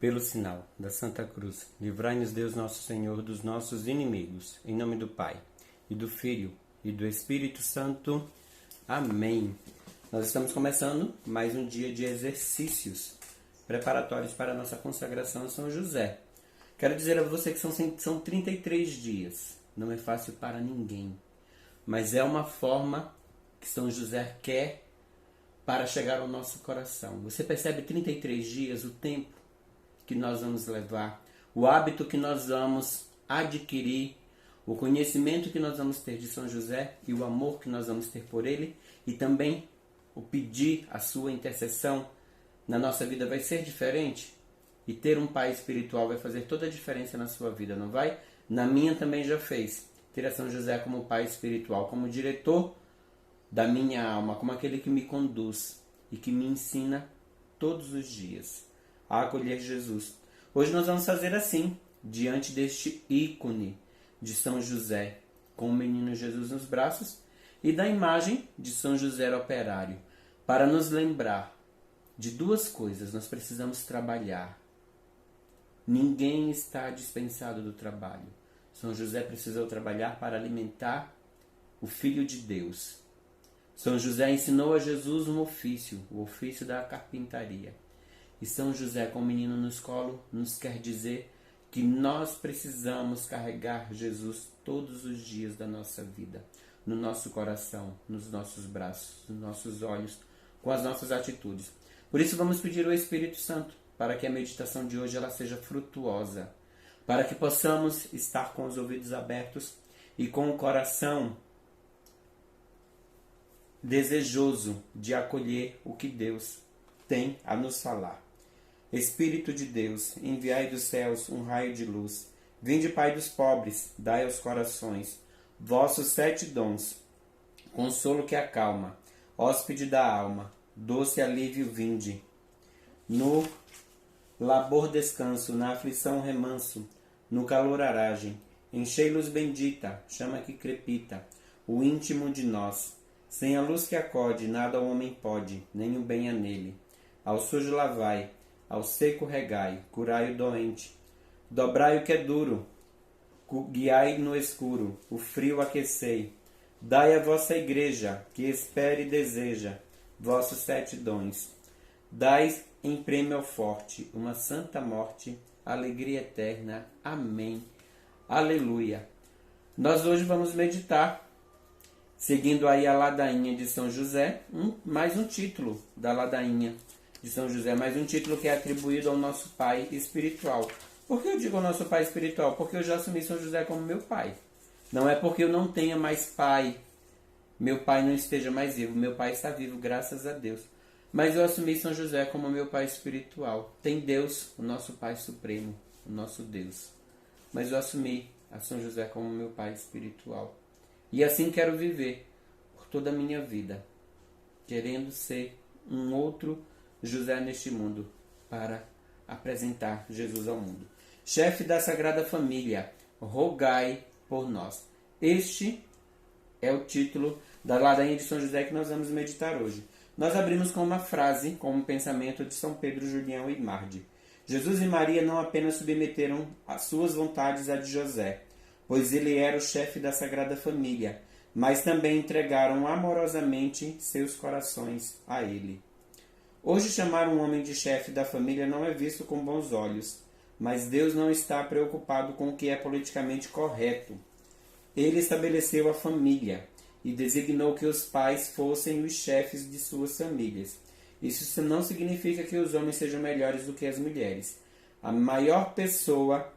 Pelo sinal da Santa Cruz, livrai-nos Deus nosso Senhor dos nossos inimigos, em nome do Pai, e do Filho, e do Espírito Santo. Amém. Nós estamos começando mais um dia de exercícios preparatórios para a nossa consagração a São José. Quero dizer a você que são 33 dias. Não é fácil para ninguém, mas é uma forma que São José quer para chegar ao nosso coração. Você percebe 33 dias, o tempo que nós vamos levar, o hábito que nós vamos adquirir, o conhecimento que nós vamos ter de São José e o amor que nós vamos ter por ele, e também o pedir a sua intercessão na nossa vida vai ser diferente. E ter um pai espiritual vai fazer toda a diferença na sua vida, não vai? Na minha também já fez. Ter a São José como pai espiritual, como diretor da minha alma, como aquele que me conduz e que me ensina todos os dias a acolher Jesus. Hoje nós vamos fazer assim, diante deste ícone de São José, com o menino Jesus nos braços, e da imagem de São José operário, para nos lembrar de duas coisas. Nós precisamos trabalhar. Ninguém está dispensado do trabalho. São José precisou trabalhar para alimentar o Filho de Deus. São José ensinou a Jesus um ofício, o ofício da carpintaria. E São José, com o menino no colo, nos quer dizer que nós precisamos carregar Jesus todos os dias da nossa vida, no nosso coração, nos nossos braços, nos nossos olhos, com as nossas atitudes. Por isso vamos pedir ao Espírito Santo para que a meditação de hoje ela seja frutuosa, para que possamos estar com os ouvidos abertos e com o coração desejoso de acolher o que Deus tem a nos falar. Espírito de Deus, enviai dos céus um raio de luz. Vinde, Pai dos pobres, dai aos corações vossos 7 dons. Consolo que acalma, hóspede da alma, doce alívio vinde. No labor descanso, na aflição remanso, no calor aragem. Enchei-los bendita, chama que crepita, o íntimo de nós. Sem a luz que acode, nada o homem pode, nem o bem há nele. Ao sujo lavai, ao seco regai, curai o doente. Dobrai o que é duro, guiai no escuro, o frio aquecei. Dai à vossa igreja, que espere e deseja, vossos 7 dons. Dai em prêmio ao forte, uma santa morte, alegria eterna. Amém. Aleluia. Nós hoje vamos meditar, seguindo aí a ladainha de São José, mais um título da ladainha de São José, mais um título que é atribuído ao nosso pai espiritual. Por que eu digo ao nosso pai espiritual? Porque eu já assumi São José como meu pai. Não é porque eu não tenha mais pai, meu pai não esteja mais vivo, meu pai está vivo, graças a Deus. Mas eu assumi São José como meu pai espiritual. Tem Deus, o nosso Pai Supremo, o nosso Deus. Mas eu assumi a São José como meu pai espiritual. E assim quero viver por toda a minha vida, querendo ser um outro José neste mundo, para apresentar Jesus ao mundo. Chefe da Sagrada Família, rogai por nós. Este é o título da ladainha de São José que nós vamos meditar hoje. Nós abrimos com uma frase, com um pensamento de São Pedro Julião e Marde. Jesus e Maria não apenas submeteram as suas vontades à de José, pois ele era o chefe da Sagrada Família, mas também entregaram amorosamente seus corações a ele. Hoje chamar um homem de chefe da família não é visto com bons olhos, mas Deus não está preocupado com o que é politicamente correto. Ele estabeleceu a família e designou que os pais fossem os chefes de suas famílias. Isso não significa que os homens sejam melhores do que as mulheres. A maior pessoa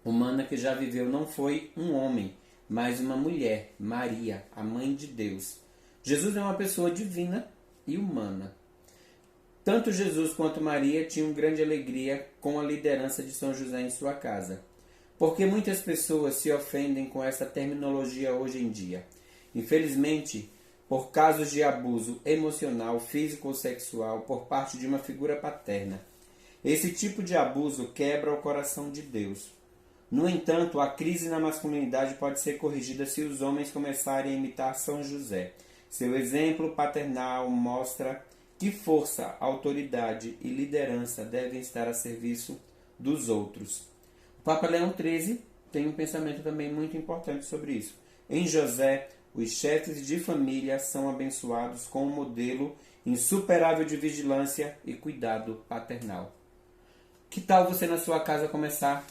humana que já viveu não foi um homem, mas uma mulher, Maria, a mãe de Deus. Jesus é uma pessoa divina e humana. Tanto Jesus quanto Maria tinham grande alegria com a liderança de São José em sua casa. Porque muitas pessoas se ofendem com essa terminologia hoje em dia. Infelizmente, por casos de abuso emocional, físico ou sexual por parte de uma figura paterna. Esse tipo de abuso quebra o coração de Deus. No entanto, a crise na masculinidade pode ser corrigida se os homens começarem a imitar São José. Seu exemplo paternal mostra que força, autoridade e liderança devem estar a serviço dos outros. O Papa Leão XIII tem um pensamento também muito importante sobre isso. Em José, os chefes de família são abençoados com um modelo insuperável de vigilância e cuidado paternal. Que tal você na sua casa começar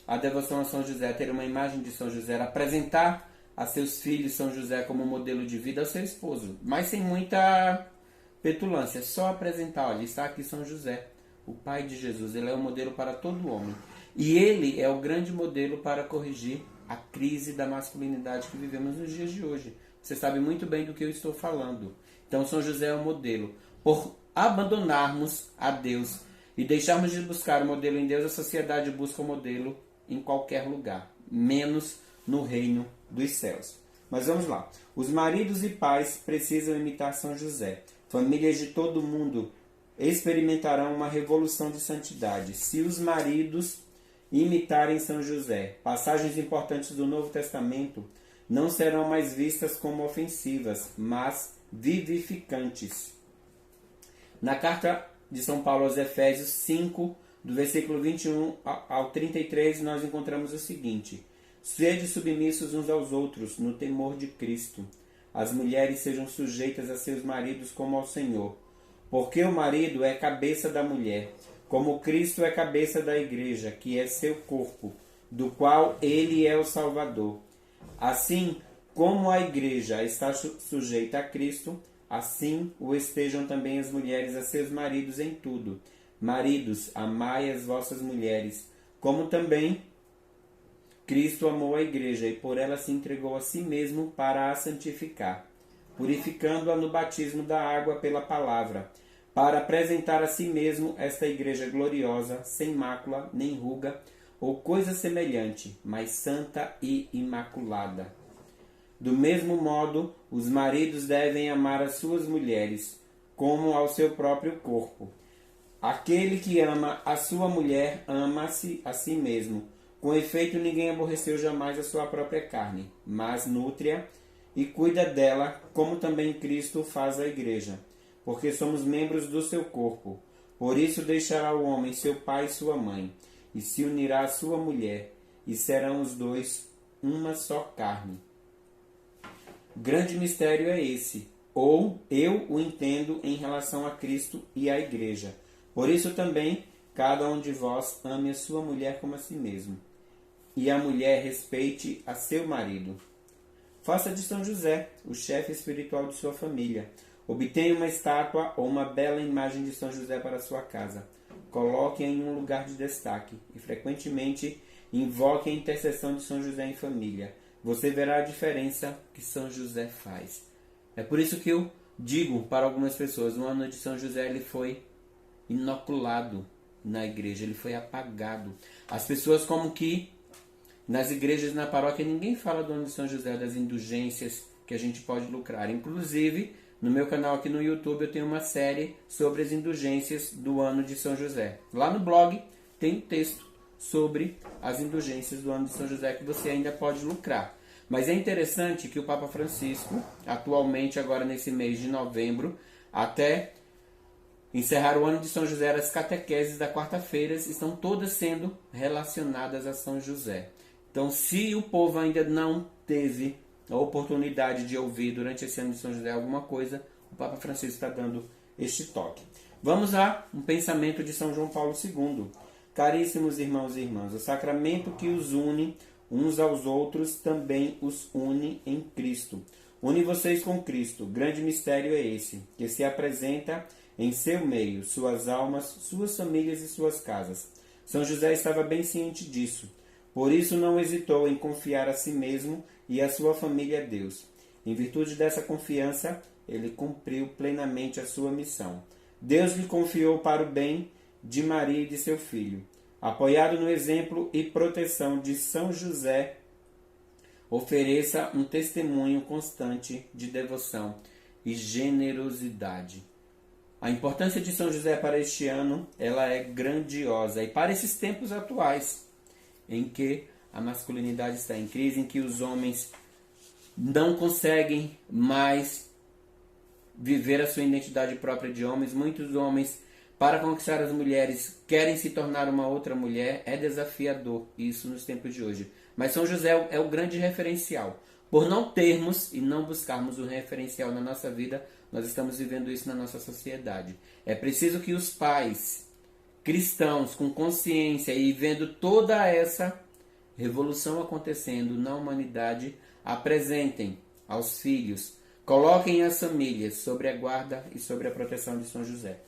a devoção a São José, ter uma imagem de São José, apresentar a seus filhos São José como modelo de vida ao seu esposo, mas sem muita petulância, só apresentar, olha, está aqui São José, o pai de Jesus, ele é o modelo para todo homem. E ele é o grande modelo para corrigir a crise da masculinidade que vivemos nos dias de hoje. Você sabe muito bem do que eu estou falando. Então São José é o modelo. Por abandonarmos a Deus e deixarmos de buscar o modelo em Deus, a sociedade busca o modelo em qualquer lugar, menos no reino dos céus. Mas vamos lá. Os maridos e pais precisam imitar São José. Famílias de todo o mundo experimentarão uma revolução de santidade se os maridos imitarem São José. Passagens importantes do Novo Testamento não serão mais vistas como ofensivas, mas vivificantes. Na carta de São Paulo aos Efésios 5, do versículo 21 ao 33, nós encontramos o seguinte: sede submissos uns aos outros no temor de Cristo. As mulheres sejam sujeitas a seus maridos como ao Senhor, porque o marido é cabeça da mulher, como Cristo é cabeça da igreja, que é seu corpo, do qual ele é o Salvador. Assim como a igreja está sujeita a Cristo, assim o estejam também as mulheres a seus maridos em tudo. Maridos, amai as vossas mulheres, como também Cristo amou a igreja e por ela se entregou a si mesmo para a santificar, purificando-a no batismo da água pela palavra, para apresentar a si mesmo esta igreja gloriosa, sem mácula, nem ruga, ou coisa semelhante, mas santa e imaculada. Do mesmo modo, os maridos devem amar as suas mulheres, como ao seu próprio corpo. Aquele que ama a sua mulher, ama-se a si mesmo. Com efeito, ninguém aborreceu jamais a sua própria carne, mas nutre-a e cuida dela, como também Cristo faz a igreja, porque somos membros do seu corpo. Por isso deixará o homem seu pai e sua mãe, e se unirá à sua mulher, e serão os dois uma só carne. Grande mistério é esse, ou eu o entendo em relação a Cristo e à igreja. Por isso também, cada um de vós ame a sua mulher como a si mesmo, e a mulher respeite a seu marido. Faça de São José o chefe espiritual de sua família. Obtenha uma estátua ou uma bela imagem de São José para sua casa. Coloque-a em um lugar de destaque e frequentemente invoque a intercessão de São José em família. Você verá a diferença que São José faz. É por isso que eu digo para algumas pessoas, no ano de São José ele foi inoculado na igreja, ele foi apagado. As pessoas como que nas igrejas, na paróquia, ninguém fala do ano de São José, das indulgências que a gente pode lucrar. Inclusive, no meu canal aqui no YouTube eu tenho uma série sobre as indulgências do ano de São José. Lá no blog tem um texto sobre as indulgências do ano de São José que você ainda pode lucrar. Mas é interessante que o Papa Francisco, atualmente agora nesse mês de novembro, até encerrar o ano de São José, as catequeses da quarta-feira estão todas sendo relacionadas a São José. Então, se o povo ainda não teve a oportunidade de ouvir durante esse ano de São José alguma coisa, o Papa Francisco está dando este toque. Vamos a um pensamento de São João Paulo II. Caríssimos irmãos e irmãs, o sacramento que os une uns aos outros também os une em Cristo. Une vocês com Cristo. Grande mistério é esse, que se apresenta em seu meio, suas almas, suas famílias e suas casas. São José estava bem ciente disso. Por isso não hesitou em confiar a si mesmo e a sua família a Deus. Em virtude dessa confiança, ele cumpriu plenamente a sua missão. Deus lhe confiou para o bem de Maria e de seu filho. Apoiado no exemplo e proteção de São José, ofereça um testemunho constante de devoção e generosidade. A importância de São José para este ano, ela é grandiosa. E para esses tempos atuais, em que a masculinidade está em crise, em que os homens não conseguem mais viver a sua identidade própria de homens, muitos homens para conquistar as mulheres querem se tornar uma outra mulher, é desafiador, isso nos tempos de hoje. Mas São José é o grande referencial. Por não termos e não buscarmos o referencial na nossa vida, nós estamos vivendo isso na nossa sociedade. É preciso que os pais cristãos com consciência e vendo toda essa revolução acontecendo na humanidade, apresentem aos filhos, coloquem as famílias sobre a guarda e sobre a proteção de São José.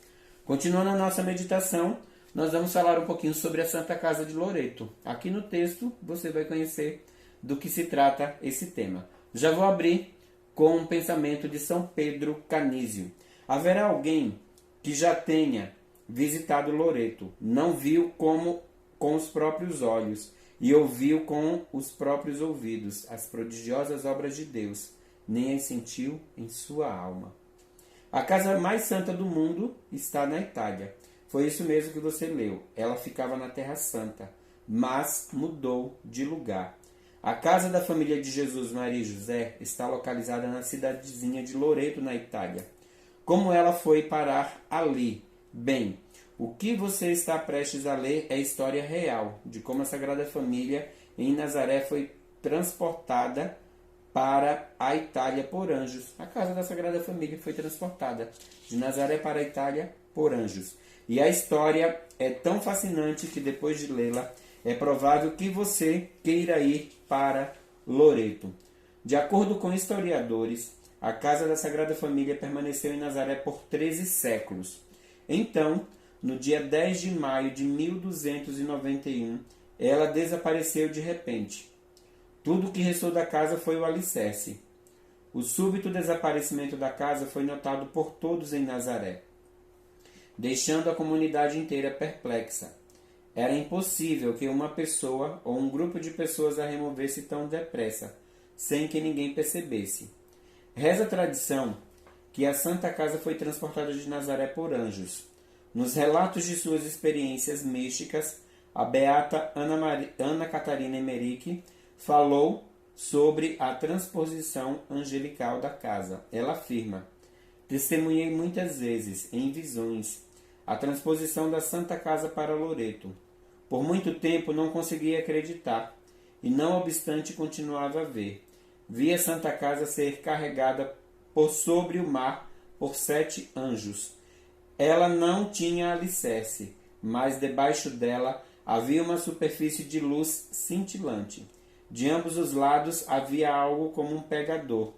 Continuando a nossa meditação, nós vamos falar um pouquinho sobre a Santa Casa de Loreto. Aqui no texto você vai conhecer do que se trata esse tema. Já vou abrir com um pensamento de São Pedro Canísio. Haverá alguém que já tenha visitado Loreto, não viu como com os próprios olhos e ouviu com os próprios ouvidos as prodigiosas obras de Deus, nem as sentiu em sua alma. A casa mais santa do mundo está na Itália. Foi isso mesmo que você leu. Ela ficava na Terra Santa, mas mudou de lugar. A casa da família de Jesus, Maria e José está localizada na cidadezinha de Loreto, na Itália. Como ela foi parar ali? Bem, o que você está prestes a ler é a história real de como a Sagrada Família em Nazaré foi transportada para a Itália por anjos. A casa da Sagrada Família foi transportada de Nazaré para a Itália por anjos. E a história é tão fascinante que depois de lê-la, é provável que você queira ir para Loreto. De acordo com historiadores, a casa da Sagrada Família permaneceu em Nazaré por 13 séculos. Então, no dia 10 de maio de 1291, ela desapareceu de repente. Tudo o que restou da casa foi o alicerce. O súbito desaparecimento da casa foi notado por todos em Nazaré, deixando a comunidade inteira perplexa. Era impossível que uma pessoa ou um grupo de pessoas a removesse tão depressa, sem que ninguém percebesse. Reza a tradição que a Santa Casa foi transportada de Nazaré por anjos. Nos relatos de suas experiências místicas, a beata Ana Catarina Emmerich falou sobre a transposição angelical da casa. Ela afirma: testemunhei muitas vezes, em visões, a transposição da Santa Casa para Loreto. Por muito tempo não conseguia acreditar, e não obstante continuava a ver. Vi a Santa Casa ser carregada por sobre o mar por 7 anjos. Ela não tinha alicerce, mas debaixo dela havia uma superfície de luz cintilante. De ambos os lados havia algo como um pegador.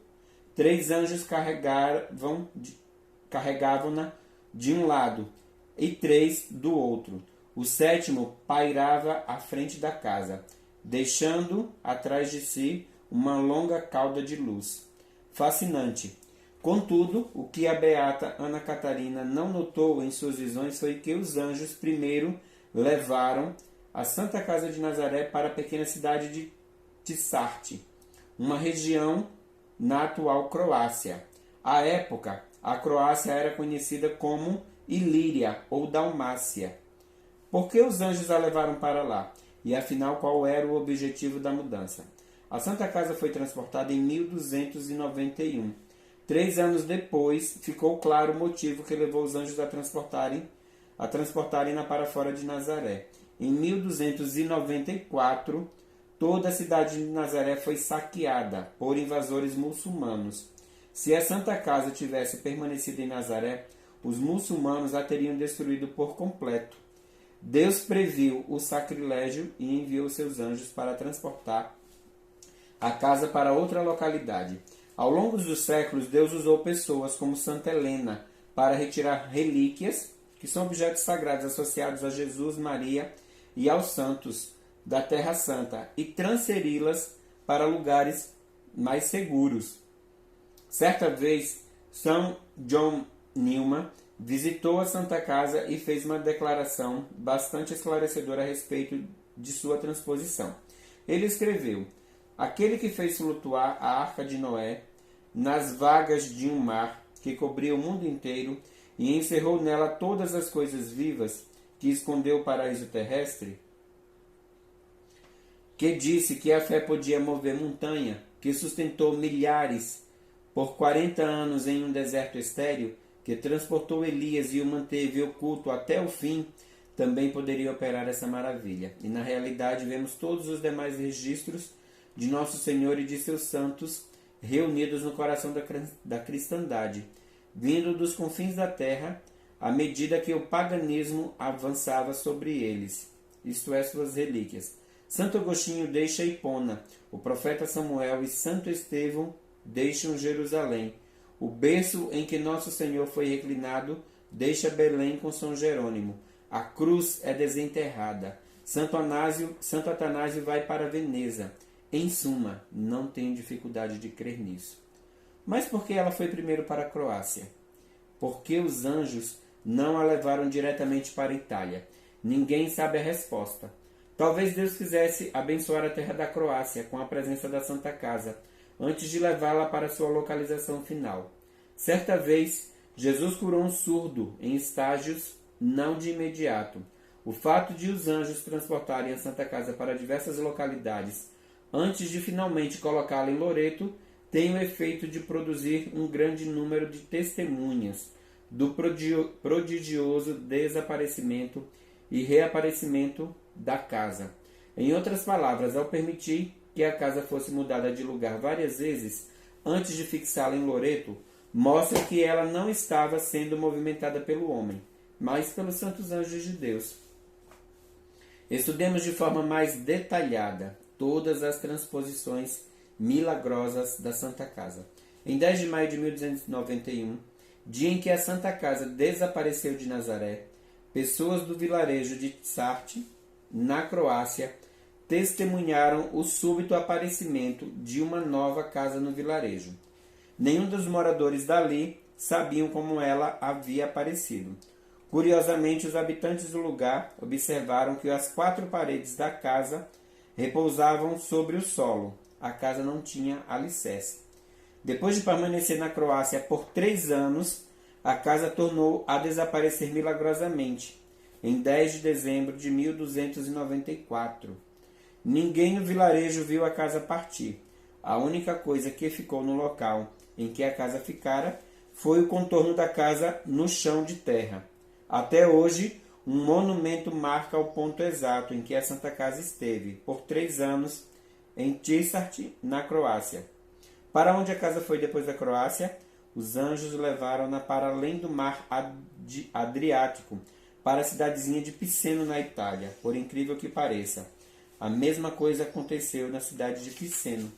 3 anjos carregavam-na de um lado e 3 do outro. O 7º pairava à frente da casa, deixando atrás de si uma longa cauda de luz. Fascinante. Contudo, o que a beata Ana Catarina não notou em suas visões foi que os anjos primeiro levaram a Santa Casa de Nazaré para a pequena cidade de Tissarte, uma região na atual Croácia. À época, a Croácia era conhecida como Ilíria ou Dalmácia. Por que os anjos a levaram para lá? E afinal, qual era o objetivo da mudança? A Santa Casa foi transportada em 1291. 3 anos depois, ficou claro o motivo que levou os anjos a transportarem-na para fora de Nazaré. Em 1294, toda a cidade de Nazaré foi saqueada por invasores muçulmanos. Se a Santa Casa tivesse permanecido em Nazaré, os muçulmanos a teriam destruído por completo. Deus previu o sacrilégio e enviou seus anjos para transportar a casa para outra localidade. Ao longo dos séculos, Deus usou pessoas como Santa Helena para retirar relíquias, que são objetos sagrados associados a Jesus, Maria e aos santos da Terra Santa, e transferi-las para lugares mais seguros. Certa vez, São John Newman visitou a Santa Casa e fez uma declaração bastante esclarecedora a respeito de sua transposição. Ele escreveu: aquele que fez flutuar a Arca de Noé nas vagas de um mar que cobria o mundo inteiro e encerrou nela todas as coisas vivas, que escondeu o paraíso terrestre, que disse que a fé podia mover montanha, que sustentou milhares por 40 anos em um deserto estéril, que transportou Elias e o manteve oculto até o fim, também poderia operar essa maravilha. E na realidade vemos todos os demais registros de Nosso Senhor e de seus santos reunidos no coração da cristandade, vindo dos confins da terra, à medida que o paganismo avançava sobre eles, isto é, suas relíquias. Santo Agostinho deixa Hipona, o profeta Samuel e Santo Estevão deixam Jerusalém. O berço em que Nosso Senhor foi reclinado deixa Belém com São Jerônimo. A cruz é desenterrada. Santo Atanásio vai para Veneza. Em suma, não tenho dificuldade de crer nisso. Mas por que ela foi primeiro para a Croácia? Porque os anjos não a levaram diretamente para a Itália? Ninguém sabe a resposta. Talvez Deus quisesse abençoar a terra da Croácia com a presença da Santa Casa, antes de levá-la para sua localização final. Certa vez, Jesus curou um surdo em estágios não de imediato. O fato de os anjos transportarem a Santa Casa para diversas localidades antes de finalmente colocá-la em Loreto tem o efeito de produzir um grande número de testemunhas do prodigioso desaparecimento e reaparecimento da casa. Em outras palavras, ao permitir que a casa fosse mudada de lugar várias vezes antes de fixá-la em Loreto, mostra que ela não estava sendo movimentada pelo homem, mas pelos santos anjos de Deus. Estudemos de forma mais detalhada todas as transposições milagrosas da Santa Casa. Em 10 de maio de 1291, dia em que a Santa Casa desapareceu de Nazaré, pessoas do vilarejo de Tsarte, na Croácia, testemunharam o súbito aparecimento de uma nova casa no vilarejo. Nenhum dos moradores dali sabiam como ela havia aparecido. Curiosamente, os habitantes do lugar observaram que as 4 paredes da casa repousavam sobre o solo. A casa não tinha alicerce. Depois de permanecer na Croácia por 3 anos, a casa tornou a desaparecer milagrosamente, em 10 de dezembro de 1294. Ninguém no vilarejo viu a casa partir. A única coisa que ficou no local em que a casa ficara foi o contorno da casa no chão de terra. Até hoje, um monumento marca o ponto exato em que a Santa Casa esteve, por 3 anos, em Tisart, na Croácia. Para onde a casa foi depois da Croácia? Os anjos levaram-na para além do mar Adriático, para a cidadezinha de Piceno, na Itália. Por incrível que pareça, a mesma coisa aconteceu na cidade de Piceno.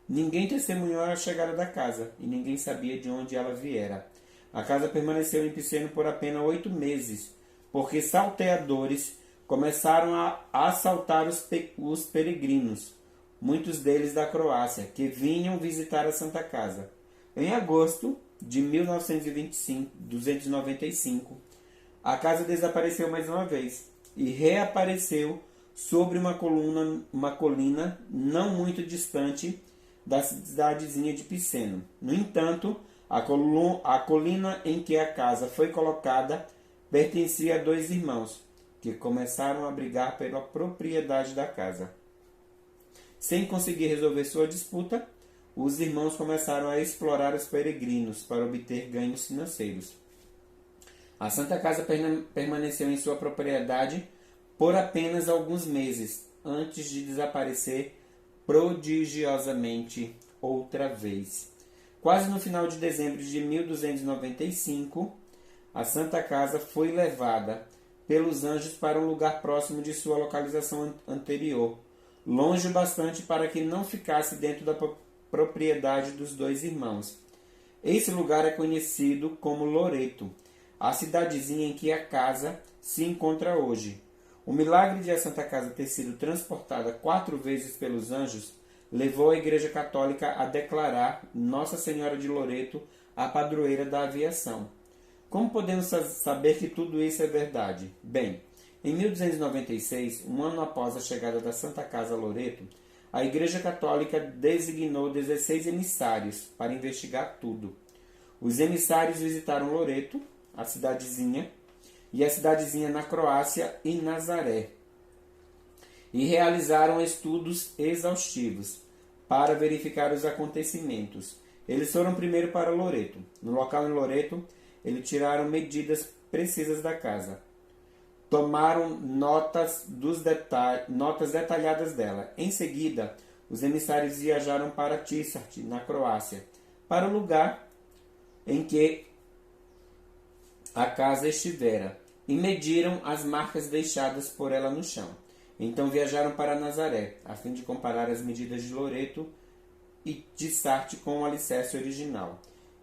Ninguém testemunhou a chegada da casa, e ninguém sabia de onde ela viera. A casa permaneceu em Piceno por apenas 8 meses, porque salteadores começaram a assaltar os peregrinos, muitos deles da Croácia, que vinham visitar a Santa Casa. Em agosto de 295, a casa desapareceu mais uma vez e reapareceu sobre uma colina não muito distante da cidadezinha de Piceno. No entanto, a colina em que a casa foi colocada pertencia a 2 irmãos, que começaram a brigar pela propriedade da casa. Sem conseguir resolver sua disputa, os irmãos começaram a explorar os peregrinos para obter ganhos financeiros. A Santa Casa permaneceu em sua propriedade por apenas alguns meses, antes de desaparecer prodigiosamente outra vez. Quase no final de dezembro de 1295, a Santa Casa foi levada pelos anjos para um lugar próximo de sua localização anterior, longe o bastante para que não ficasse dentro da propriedade dos 2 irmãos. Esse lugar é conhecido como Loreto, a cidadezinha em que a casa se encontra hoje. O milagre de a Santa Casa ter sido transportada 4 vezes pelos anjos levou a Igreja Católica a declarar Nossa Senhora de Loreto a padroeira da aviação. Como podemos saber que tudo isso é verdade? Bem, em 1296, um ano após a chegada da Santa Casa a Loreto, a Igreja Católica designou 16 emissários para investigar tudo. Os emissários visitaram Loreto, a cidadezinha, e a cidadezinha na Croácia e Nazaré, e realizaram estudos exaustivos para verificar os acontecimentos. Eles foram primeiro para Loreto. No local em Loreto, eles tiraram medidas precisas da casa. Tomaram notas detalhadas dela. Em seguida, os emissários viajaram para Tissart, na Croácia, para o lugar em que a casa estivera, e mediram as marcas deixadas por ela no chão. Então viajaram para Nazaré, a fim de comparar as medidas de Loreto e de Sarte com o alicerce original.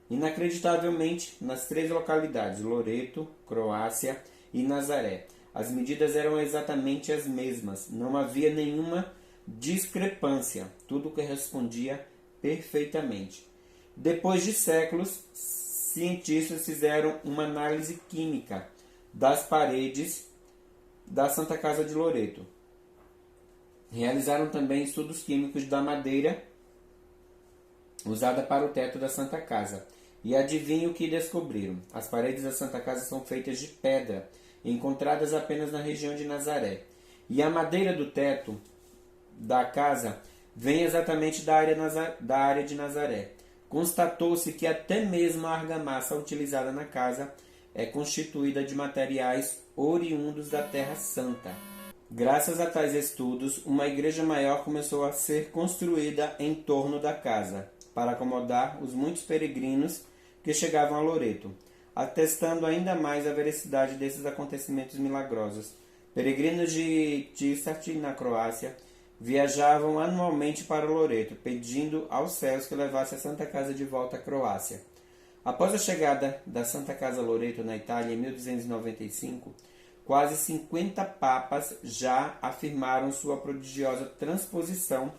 Inacreditavelmente, nas 3 localidades, Loreto, Croácia e Nazaré, as medidas eram exatamente as mesmas, não havia nenhuma discrepância, tudo correspondia perfeitamente. Depois de séculos, cientistas fizeram uma análise química das paredes da Santa Casa de Loreto. Realizaram também estudos químicos da madeira usada para o teto da Santa Casa. E adivinhe o que descobriram? As paredes da Santa Casa são feitas de pedra, encontradas apenas na região de Nazaré. E a madeira do teto da casa vem exatamente da área de Nazaré. Constatou-se que até mesmo a argamassa utilizada na casa é constituída de materiais oriundos da Terra Santa. Graças a tais estudos, uma igreja maior começou a ser construída em torno da casa, para acomodar os muitos peregrinos que chegavam a Loreto, atestando ainda mais a veracidade desses acontecimentos milagrosos. Peregrinos de Tissart, na Croácia, viajavam anualmente para Loreto, pedindo aos céus que levasse a Santa Casa de volta à Croácia. Após a chegada da Santa Casa Loreto na Itália em 1295, quase 50 papas já afirmaram sua prodigiosa transposição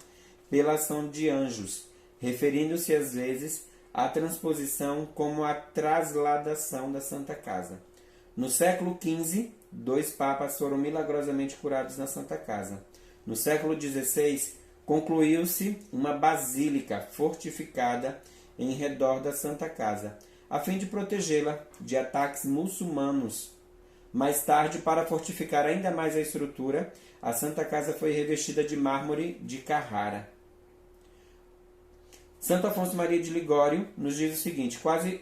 pela ação de anjos, referindo-se às vezes à transposição como a trasladação da Santa Casa. No século XV, 2 papas foram milagrosamente curados na Santa Casa. No século XVI, concluiu-se uma basílica fortificada em redor da Santa Casa, a fim de protegê-la de ataques muçulmanos. Mais tarde, para fortificar ainda mais a estrutura, a Santa Casa foi revestida de mármore de Carrara. Santo Afonso Maria de Ligório nos diz o seguinte: quase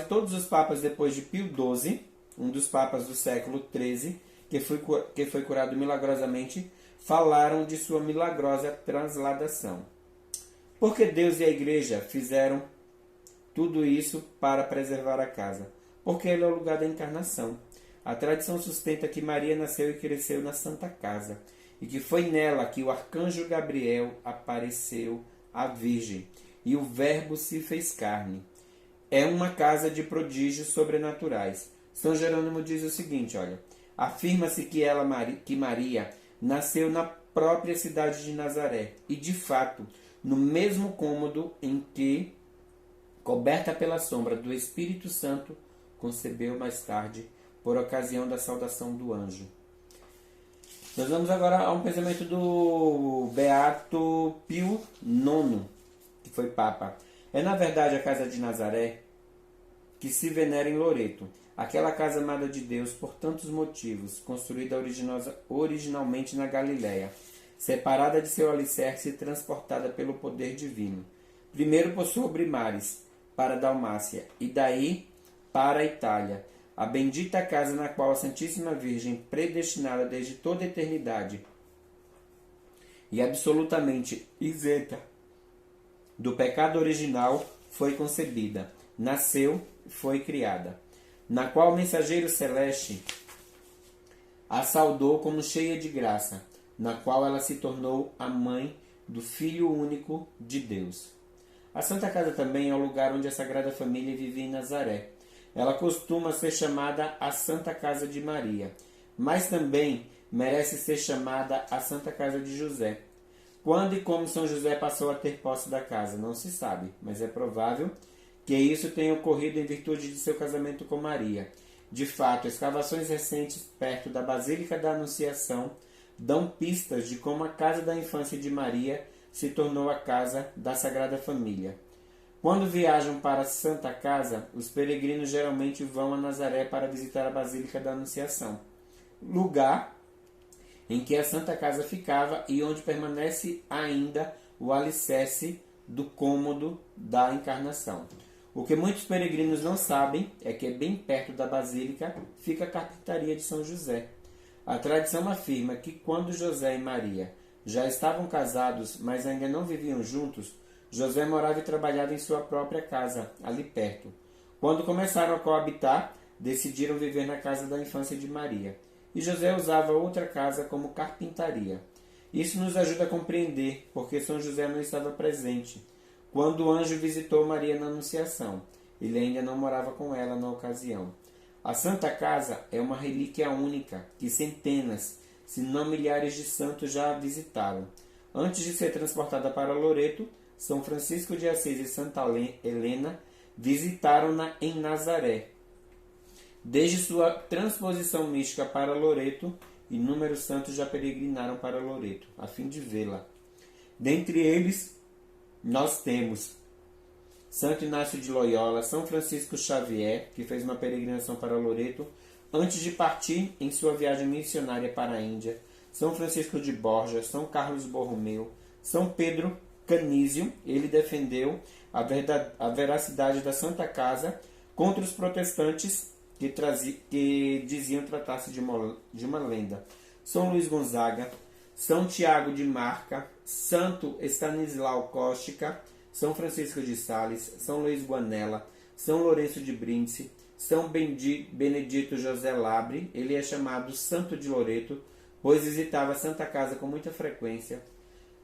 todos os papas depois de Pio XII, um dos papas do século XIII, que foi curado milagrosamente, falaram de sua milagrosa transladação. Porque Deus e a Igreja fizeram tudo isso para preservar a casa? Porque ele é o lugar da encarnação. A tradição sustenta que Maria nasceu e cresceu na Santa Casa, e que foi nela que o arcanjo Gabriel apareceu à Virgem, e o Verbo se fez carne. É uma casa de prodígios sobrenaturais. São Jerônimo diz o seguinte, olha: afirma-se que Maria nasceu na própria cidade de Nazaré, e de fato, no mesmo cômodo em que, coberta pela sombra do Espírito Santo, concebeu mais tarde, por ocasião da saudação do anjo. Nós vamos agora a um pensamento do Beato Pio IX, que foi Papa. É na verdade a casa de Nazaré que se venera em Loreto, aquela casa amada de Deus por tantos motivos, construída originalmente na Galiléia, separada de seu alicerce e transportada pelo poder divino, primeiro por sobre mares, para a Dalmácia, e daí para a Itália, a bendita casa na qual a Santíssima Virgem, predestinada desde toda a eternidade e absolutamente isenta do pecado original, foi concebida, nasceu e foi criada, na qual o mensageiro celeste a saudou como cheia de graça, na qual ela se tornou a mãe do Filho único de Deus. A Santa Casa também é o lugar onde a Sagrada Família vivia em Nazaré. Ela costuma ser chamada a Santa Casa de Maria, mas também merece ser chamada a Santa Casa de José. Quando e como São José passou a ter posse da casa, não se sabe, mas é provável que isso tenha ocorrido em virtude de seu casamento com Maria. De fato, escavações recentes perto da Basílica da Anunciação dão pistas de como a casa da infância de Maria se tornou a casa da Sagrada Família. Quando viajam para a Santa Casa, os peregrinos geralmente vão a Nazaré para visitar a Basílica da Anunciação, lugar em que a Santa Casa ficava e onde permanece ainda o alicerce do cômodo da Encarnação. O que muitos peregrinos não sabem é que bem perto da basílica fica a carpintaria de São José. A tradição afirma que quando José e Maria já estavam casados, mas ainda não viviam juntos, José morava e trabalhava em sua própria casa, ali perto. Quando começaram a coabitar, decidiram viver na casa da infância de Maria. E José usava outra casa como carpintaria. Isso nos ajuda a compreender porque São José não estava presente quando o anjo visitou Maria na Anunciação. Ele ainda não morava com ela na ocasião. A Santa Casa é uma relíquia única que centenas, se não milhares de santos já a visitaram. Antes de ser transportada para Loreto, São Francisco de Assis e Santa Helena visitaram-na em Nazaré. Desde sua transposição mística para Loreto, inúmeros santos já peregrinaram para Loreto, a fim de vê-la. Dentre eles, nós temos Santo Inácio de Loyola, São Francisco Xavier, que fez uma peregrinação para Loreto antes de partir em sua viagem missionária para a Índia, São Francisco de Borja, São Carlos Borromeu, São Pedro Canísio. Ele defendeu a veracidade da Santa Casa contra os protestantes que diziam tratar-se de uma lenda. São Luís Gonzaga, São Tiago de Marca, Santo Estanislau Kostka, São Francisco de Sales, São Luís Guanella, São Lourenço de Brindisi, São Benedito José Labre. Ele é chamado Santo de Loreto, pois visitava a Santa Casa com muita frequência.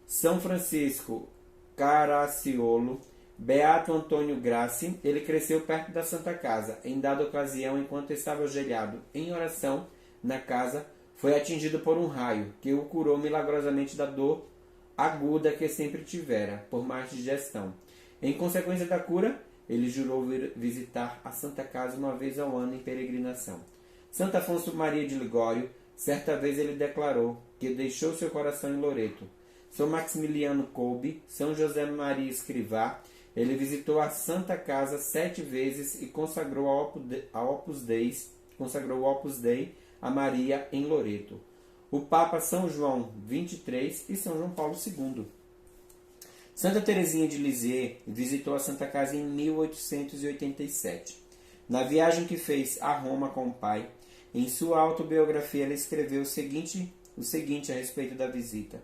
São Francisco Caracciolo, Beato Antônio Grassi. Ele cresceu perto da Santa Casa. Em dada ocasião, enquanto estava ajoelhado em oração na casa, foi atingido por um raio, que o curou milagrosamente da dor aguda que sempre tivera, por má digestão. Em consequência da cura, ele jurou visitar a Santa Casa uma vez ao ano em peregrinação. Santo Afonso Maria de Ligório, certa vez ele declarou que deixou seu coração em Loreto. São Maximiliano Kolbe, São José Maria Escrivá, ele visitou a Santa Casa 7 vezes e consagrou o Opus Dei a Maria em Loreto. O Papa São João XXIII e São João Paulo II. Santa Teresinha de Lisieux visitou a Santa Casa em 1887. Na viagem que fez a Roma com o pai, em sua autobiografia ela escreveu o seguinte a respeito da visita.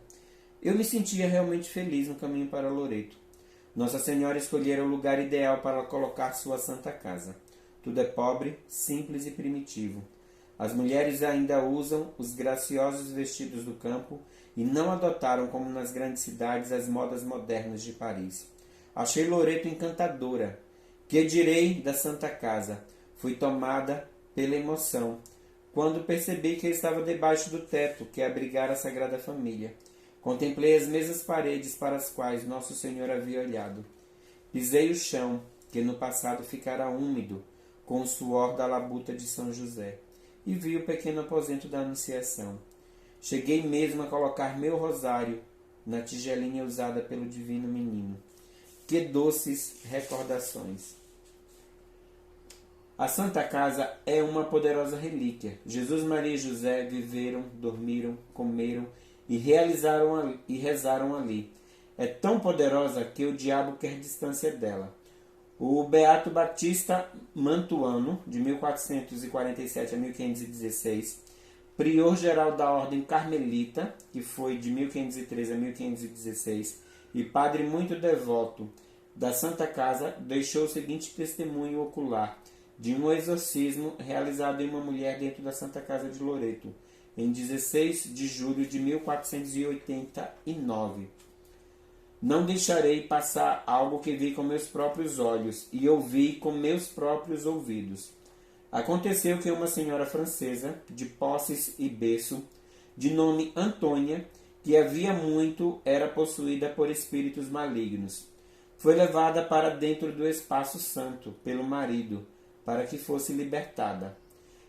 Eu me sentia realmente feliz no caminho para Loreto. Nossa Senhora escolhera o lugar ideal para colocar sua Santa Casa. Tudo é pobre, simples e primitivo. As mulheres ainda usam os graciosos vestidos do campo e não adotaram, como nas grandes cidades, as modas modernas de Paris. Achei Loreto encantadora. Que direi da Santa Casa? Fui tomada pela emoção, quando percebi que estava debaixo do teto que abrigara a Sagrada Família. Contemplei as mesmas paredes para as quais Nosso Senhor havia olhado. Pisei o chão, que no passado ficara úmido, com o suor da labuta de São José, e vi o pequeno aposento da Anunciação. Cheguei mesmo a colocar meu rosário na tigelinha usada pelo Divino Menino. Que doces recordações! A Santa Casa é uma poderosa relíquia. Jesus, Maria e José viveram, dormiram, comeram e rezaram ali. É tão poderosa que o diabo quer distância dela. O Beato Batista Mantuano, de 1447 a 1516, prior-geral da Ordem Carmelita, que foi de 1513 a 1516, e padre muito devoto da Santa Casa, deixou o seguinte testemunho ocular de um exorcismo realizado em uma mulher dentro da Santa Casa de Loreto, em 16 de julho de 1489. Não deixarei passar algo que vi com meus próprios olhos e ouvi com meus próprios ouvidos. Aconteceu que uma senhora francesa, de posses e berço, de nome Antônia, que havia muito era possuída por espíritos malignos, foi levada para dentro do espaço santo pelo marido, para que fosse libertada.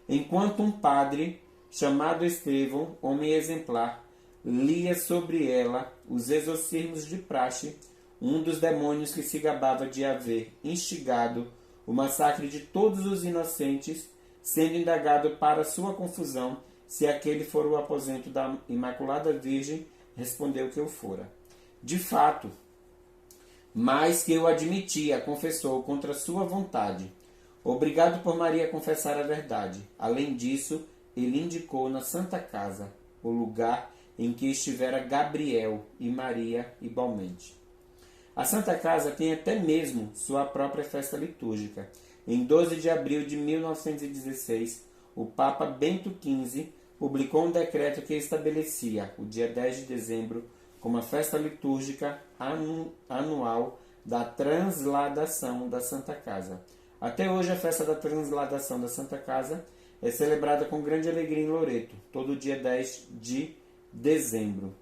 Enquanto um padre, chamado Estevão, homem exemplar, lia sobre ela os exorcismos de praxe, um dos demônios que se gabava de haver instigado o massacre de todos os inocentes, sendo indagado para sua confusão se aquele for o aposento da Imaculada Virgem, respondeu que eu fora. De fato, mas que o admitia, confessou contra sua vontade. Obrigado por Maria confessar a verdade. Além disso, ele indicou na Santa Casa o lugar em que estivera Gabriel e Maria igualmente. A Santa Casa tem até mesmo sua própria festa litúrgica. Em 12 de abril de 1916, o Papa Bento XV publicou um decreto que estabelecia o dia 10 de dezembro como a festa litúrgica anual da Transladação da Santa Casa. Até hoje, a festa da Transladação da Santa Casa é celebrada com grande alegria em Loreto, todo dia 10 de dezembro.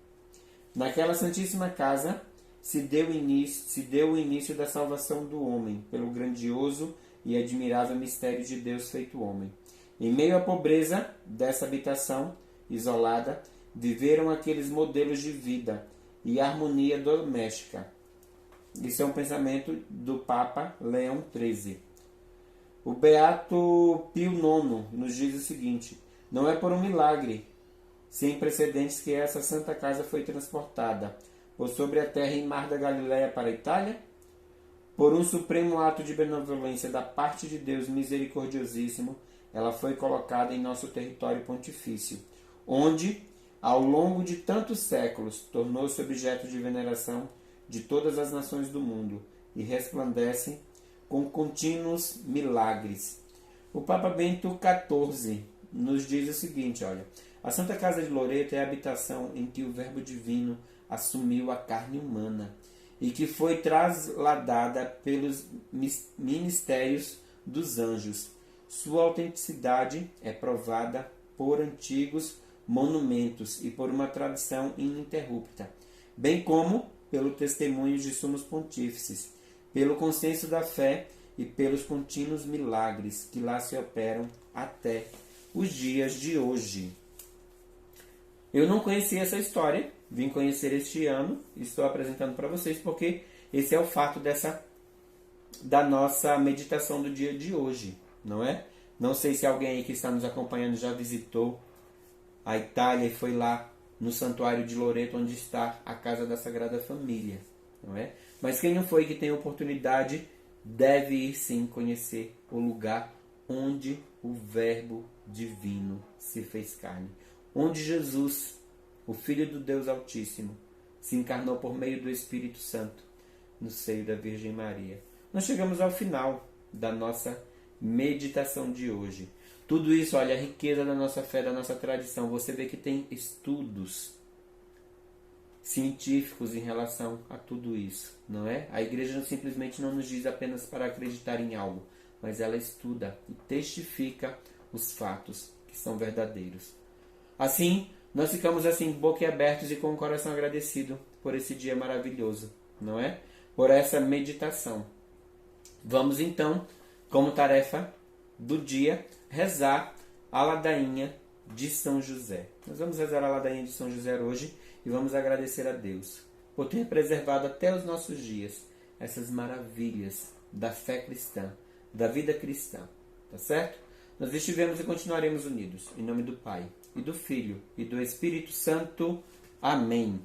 Naquela Santíssima Casa se deu o início da salvação do homem, pelo grandioso e admirável mistério de Deus feito homem. Em meio à pobreza dessa habitação isolada, viveram aqueles modelos de vida e harmonia doméstica. Isso é um pensamento do Papa Leão XIII. O Beato Pio IX nos diz o seguinte: não é por um milagre sem precedentes que essa Santa Casa foi transportada por sobre a terra e mar da Galiléia para a Itália, por um supremo ato de benevolência da parte de Deus misericordiosíssimo, ela foi colocada em nosso território pontifício, onde, ao longo de tantos séculos, tornou-se objeto de veneração de todas as nações do mundo e resplandece com contínuos milagres. O Papa Bento XIV nos diz o seguinte, olha: a Santa Casa de Loreto é a habitação em que o Verbo Divino assumiu a carne humana e que foi trasladada pelos ministérios dos anjos. Sua autenticidade é provada por antigos monumentos e por uma tradição ininterrupta, bem como pelo testemunho de sumos pontífices, pelo consenso da fé e pelos contínuos milagres que lá se operam até os dias de hoje. Eu não conhecia essa história, vim conhecer este ano, estou apresentando para vocês porque esse é o fato da nossa meditação do dia de hoje, não é? Não sei se alguém aí que está nos acompanhando já visitou a Itália e foi lá no Santuário de Loreto, onde está a Casa da Sagrada Família, não é? Mas quem não foi, que tem oportunidade, deve ir sim conhecer o lugar onde o Verbo Divino se fez carne, onde Jesus, o Filho do Deus Altíssimo, se encarnou por meio do Espírito Santo no seio da Virgem Maria. Nós chegamos ao final da nossa meditação de hoje. Tudo isso, olha, a riqueza da nossa fé, da nossa tradição. Você vê que tem estudos científicos em relação a tudo isso, não é? A igreja simplesmente não nos diz apenas para acreditar em algo, mas ela estuda e testifica os fatos que são verdadeiros. Assim, nós ficamos assim boquiabertos e com o coração agradecido por esse dia maravilhoso, não é? Por essa meditação. Vamos então, como tarefa do dia, rezar a ladainha de São José. Nós vamos rezar a ladainha de São José hoje e vamos agradecer a Deus por ter preservado até os nossos dias essas maravilhas da fé cristã, da vida cristã, tá certo? Nós estivemos e continuaremos unidos. Em nome do Pai, e do Filho, e do Espírito Santo. Amém.